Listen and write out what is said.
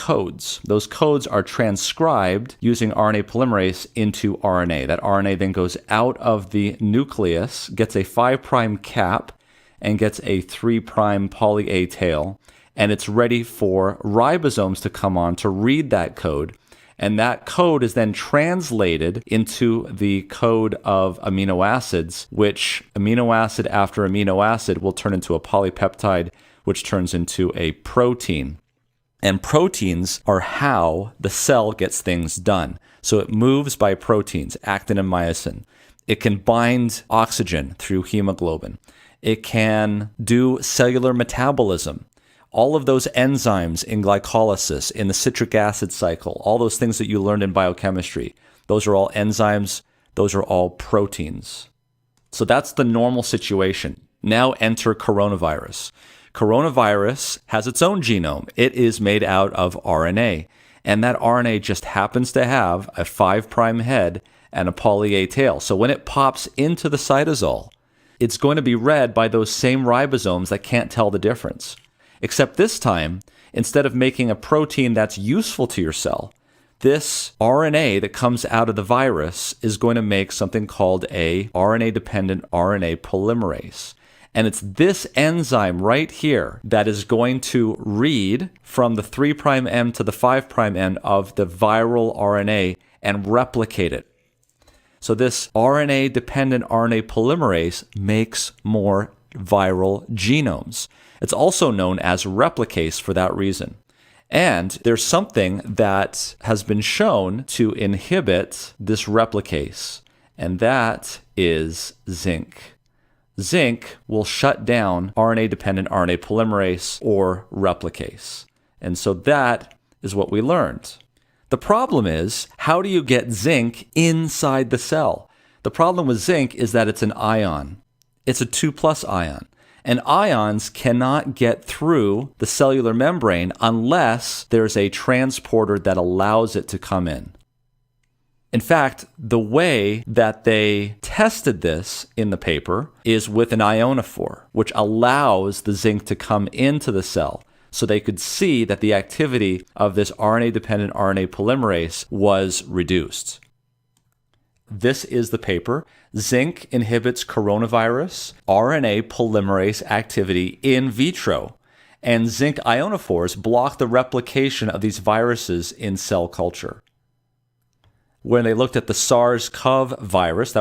codes. Those codes are transcribed using RNA polymerase into RNA. That RNA then goes out of the nucleus, gets a 5' cap, and gets a 3' poly A tail, and it's ready for ribosomes to come on to read that code. And that code is then translated into the code of amino acids, which amino acid after amino acid will turn into a polypeptide, which turns into a protein. And proteins are how the cell gets things done. So it moves by proteins, actin and myosin. It can bind oxygen through hemoglobin. It can do cellular metabolism. All of those enzymes in glycolysis, in the citric acid cycle, all those things that you learned in biochemistry, those are all enzymes, those are all proteins. So that's the normal situation. Now enter coronavirus. Coronavirus has its own genome. It is made out of RNA, and that RNA just happens to have a 5' head and a poly A tail. So when it pops into the cytosol, it's going to be read by those same ribosomes that can't tell the difference. Except this time, instead of making a protein that's useful to your cell, this RNA that comes out of the virus is going to make something called a RNA-dependent RNA polymerase. And it's this enzyme right here that is going to read from the 3' M to the 5' end of the viral RNA and replicate it. So this RNA-dependent RNA polymerase makes more viral genomes. It's also known as replicase for that reason. And there's something that has been shown to inhibit this replicase, and that is zinc. Zinc will shut down RNA-dependent RNA polymerase or replicase. And so that is what we learned. The problem is, how do you get zinc inside the cell? The problem with zinc is that it's an ion. It's a 2+ ion. And ions cannot get through the cellular membrane unless there's a transporter that allows it to come in. In fact, the way that they tested this in the paper is with an ionophore, which allows the zinc to come into the cell. So they could see that the activity of this RNA-dependent RNA polymerase was reduced. This is the paper. Zinc inhibits coronavirus RNA polymerase activity in vitro, and zinc ionophores block the replication of these viruses in cell culture. When they looked at the SARS-CoV virus, that